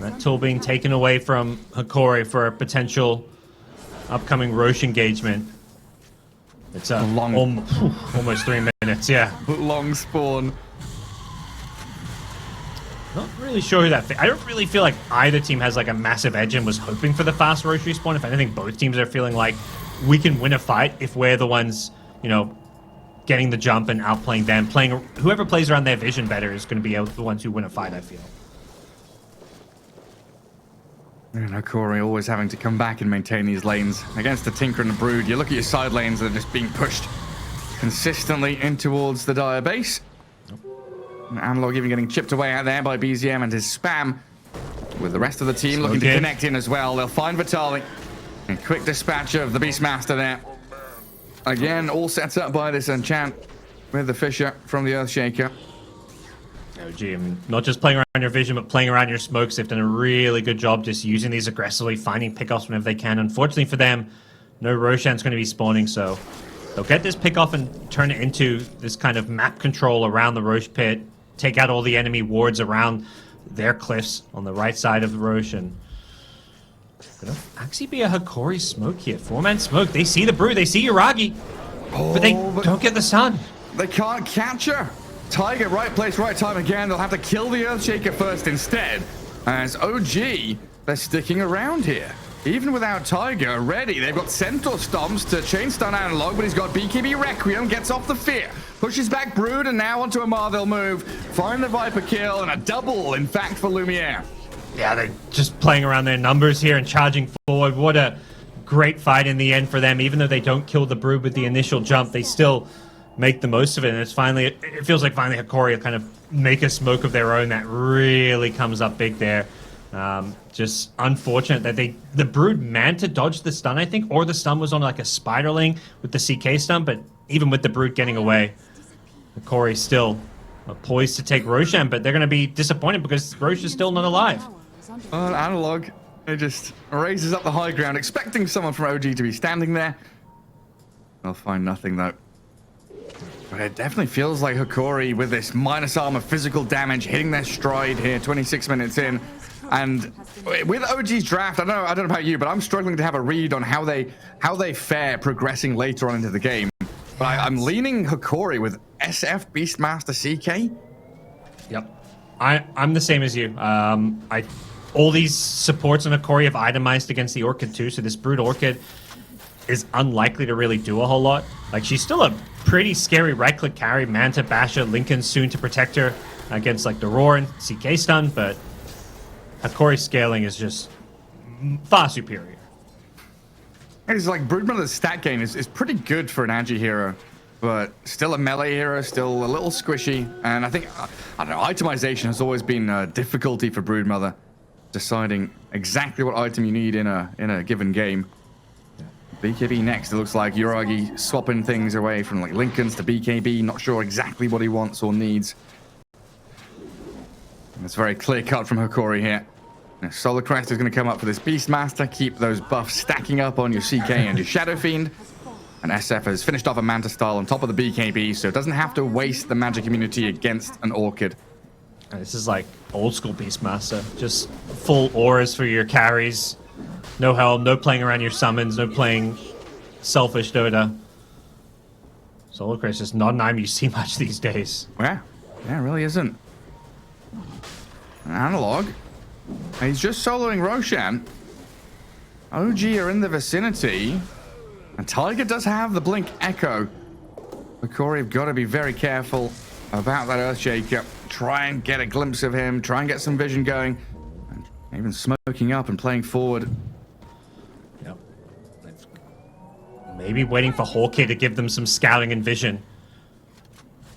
that tool being taken away from Hokori for a potential upcoming Roche engagement. It's a almost 3 minutes, yeah. Long spawn. Not really sure who that... I don't really feel like either team has like a massive edge and was hoping for the fast Roche respawn. If anything, both teams are feeling like we can win a fight if we're the ones, getting the jump and outplaying them. Whoever plays around their vision better is going to be the ones who win a fight, I feel. And Hokori always having to come back and maintain these lanes. Against the Tinker and the Brood, you look at your side lanes, they're just being pushed consistently in towards the Dire base. And Analog even getting chipped away out there by BZM and his spam. With the rest of the team looking to connect in as well. They'll find Vitali. And quick dispatch of the Beastmaster there. Again, all set up by this enchant with the Fissure from the Earthshaker. Oh, gee, I mean, not just playing around your vision, but playing around your smokes. They've done a really good job just using these aggressively, finding pickoffs whenever they can. Unfortunately for them, no Roshan's going to be spawning, so they'll get this pickoff and turn it into this kind of map control around the Roche pit, take out all the enemy wards around their cliffs on the right side of the Roche, and gonna actually be a Hokori smoke here. 4-man smoke. They see the Brood, they see Yuragi, but they don't get the sun. They can't catch her. Tiger, right place, right time again. They'll have to kill the Earthshaker first instead. As OG, they're sticking around here. Even without Tiger ready, they've got Centaur Stomps to chain stun Analog, but he's got BKB Requiem, gets off the fear. Pushes back Brood, and now onto Amar they'll move. Find the Viper kill, and a double, in fact, for Lumiere. Yeah, they're just playing around their numbers here and charging forward. What a great fight in the end for them. Even though they don't kill the Brood with the initial jump, they still make the most of it. And it feels like finally Hokori will kind of make a smoke of their own that really comes up big there. Just unfortunate that the Brood managed to dodge the stun, I think, or the stun was on like a spiraling with the CK stun, but even with the Brood getting away, Hokori still poised to take Roshan, but they're going to be disappointed because Roche is still not alive. Analog, it just raises up the high ground, expecting someone from OG to be standing there. They'll find nothing though. But it definitely feels like Hokori with this minus armor physical damage hitting their stride here, 26 minutes in. And with OG's draft, I don't know about you, but I'm struggling to have a read on how they fare progressing later on into the game. But I'm leaning Hokori with SF Beastmaster CK. Yep. I'm the same as you. All these supports on Hokori have itemized against the Orchid too, so this Brood Orchid is unlikely to really do a whole lot. Like, she's still a pretty scary right-click carry. Manta, Basha, Lincoln soon to protect her against like the Roar and CK stun, but Hokori scaling is just far superior. It's like Broodmother's stat gain is pretty good for an Agi hero, but still a melee hero, still a little squishy. And I think, I don't know, itemization has always been a difficulty for Broodmother, deciding exactly what item you need in a given game. BKB next. It looks like Uragi swapping things away from like Lincolns to BKB, not sure exactly what he wants or needs. It's very clear cut from Hokori here. Solar Crest is going to come up for this Beastmaster, keep those buffs stacking up on your CK and your Shadow Fiend. And SF has finished off a Manta style on top of the BKB, so it doesn't have to waste the magic immunity against an Orchid. And this is like old school Beastmaster, just full auras for your carries. No helm, no playing around your summons, no playing selfish Dota. Solar Crest is not an item you see much these days. Yeah, it really isn't. Analog. He's just soloing Roshan. OG are in the vicinity. And Tiger does have the Blink Echo. Hokori have got to be very careful about that Earthshaker. Try and get a glimpse of him. Try and get some vision going. And even smoking up and playing forward. Yep. Maybe waiting for Hokori to give them some scouting and vision.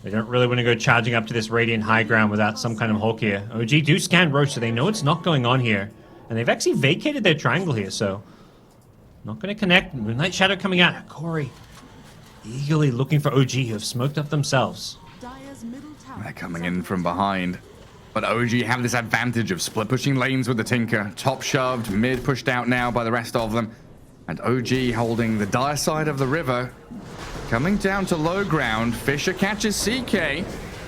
They don't really want to go charging up to this Radiant high ground without some kind of Hulk here. OG do scan Roche, so they know it's not going on here. And they've actually vacated their triangle here, so... Not going to connect. Moonlight Shadow coming out. Hokori eagerly looking for OG, who have smoked up themselves. They're coming in from behind. But OG have this advantage of split pushing lanes with the Tinker. Top shoved, mid pushed out now by the rest of them. And OG holding the dire side of the river. Coming down to low ground, Fisher catches CK,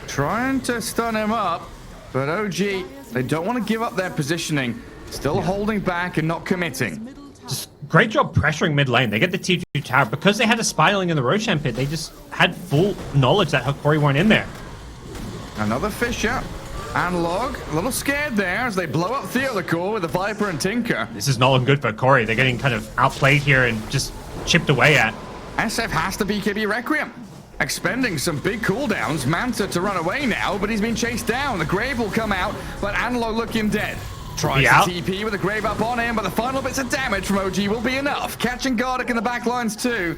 trying to stun him up, but OG, they don't want to give up their positioning, still holding back and not committing. Just great job pressuring mid lane. They get the T2 tower. Because they had a spiraling in the Roshan pit, they just had full knowledge that Hokori weren't in there. Another Fisher, Analog, a little scared there as they blow up Theodore with the Viper and Tinker. This is not looking good for Hokori. They're getting kind of outplayed here and just chipped away at. SF has to BKB Requiem, expending some big cooldowns. Manta to run away now, but he's been chased down. The Grave will come out, but Analog looking dead. Tries to TP with the Grave up on him, but the final bits of damage from OG will be enough. Catching Gardic in the back lines too.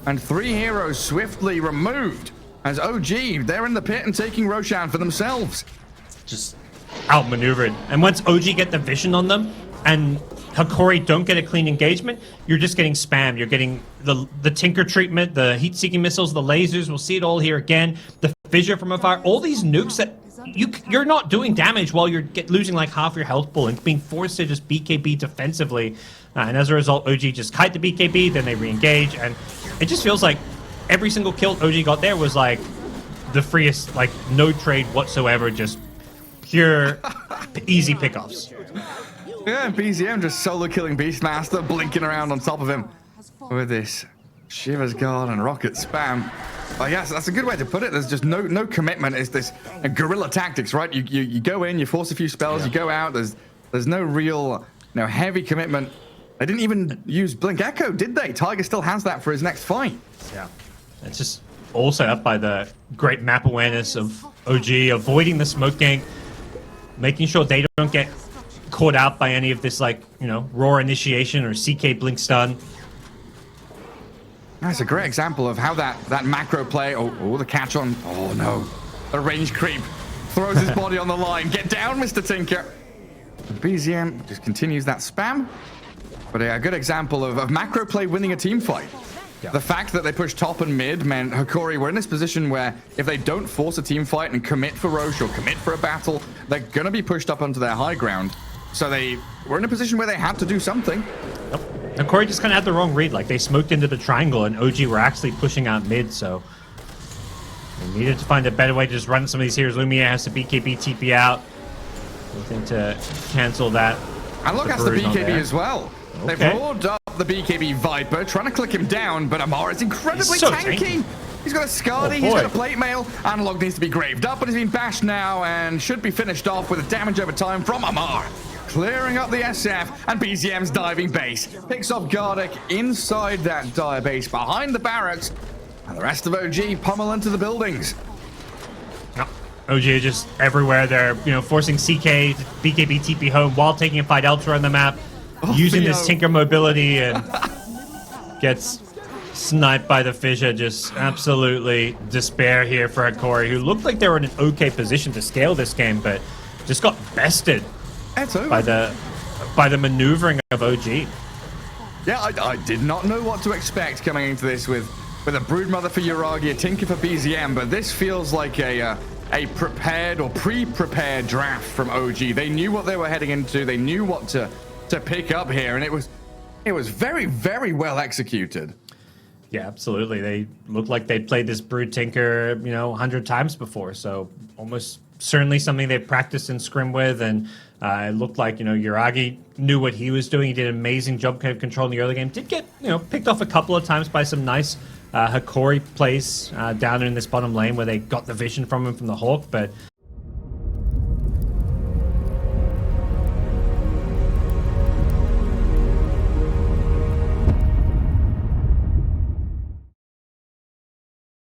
And 3 heroes swiftly removed as OG, they're in the pit and taking Roshan for themselves. Just outmaneuvered. And once OG get the vision on them, and Hokori don't get a clean engagement, you're just getting spam. You're getting the Tinker treatment, the heat-seeking missiles, the lasers. We'll see it all here again. The fissure from afar. All these nukes that you're not doing damage while you're losing like half your health pool and being forced to just BKB defensively. And as a result, OG just kite the BKB, then they re-engage. And it just feels like every single kill OG got there was like the freest, like no trade whatsoever, just pure easy pickoffs. Yeah, BZM just solo killing Beastmaster, blinking around on top of him with this Shiver's Guard and Rocket spam. But yes, that's a good way to put it. There's just no commitment. It's this guerrilla tactics, right? You go in, you force a few spells, you go out. There's no real, heavy commitment. They didn't even use Blink Echo, did they? Tiger still has that for his next fight. Yeah, it's just all set up by the great map awareness of OG, avoiding the smoke gank, making sure they don't get caught out by any of this, like, Roar initiation or CK blink stun. That's a great example of how that macro play. Oh, the catch on. Oh no, the range creep throws his body on the line. Get down, Mr. Tinker. BZM just continues that spam. But a good example of macro play winning a team fight. Yeah. The fact that they pushed top and mid meant Hokori were in this position where if they don't force a team fight and commit for Roche or commit for a battle, they're going to be pushed up onto their high ground. So they were in a position where they had to do something. Yep. Hokori just kind of had the wrong read. Like, they smoked into the triangle and OG were actually pushing out mid, so they needed to find a better way to just run some of these heroes. Lumiere has to BKB TP out. Looking to cancel that. And look, that's the BKB as well. Okay. They've roared up the BKB Viper, trying to click him down, but Amar is incredibly tanky. He's got a Scardy, he's got a plate mail. Analog needs to be graved up, but he's been bashed now and should be finished off with a damage over time from Amar. Clearing up the SF, and BZM's diving base. Picks off Gardic inside that dire base behind the barracks, and the rest of OG pummel into the buildings. OG is just everywhere. They're, forcing CK, BKB TP home while taking a fight elsewhere on the map. using this Theo. Tinker mobility and gets sniped by the Fissure. Just absolutely despair here for Hokori, who looked like they were in an okay position to scale this game, but just got bested It's over. by the maneuvering of OG. Yeah, I did not know what to expect coming into this with a Broodmother for Yuragi, a Tinker for BZM, but this feels like a prepared or pre-prepared draft from OG. They knew what they were heading into. They knew what to pick up here, and it was very, very well executed. Yeah, absolutely. They looked like they played this Brood Tinker, 100 times before, so almost certainly something they practiced in scrim with, and it looked like, Yuragi knew what he was doing. He did an amazing job kind of controlling the early game. Did get, picked off a couple of times by some nice Hokori plays down in this bottom lane where they got the vision from him from the Hawk, but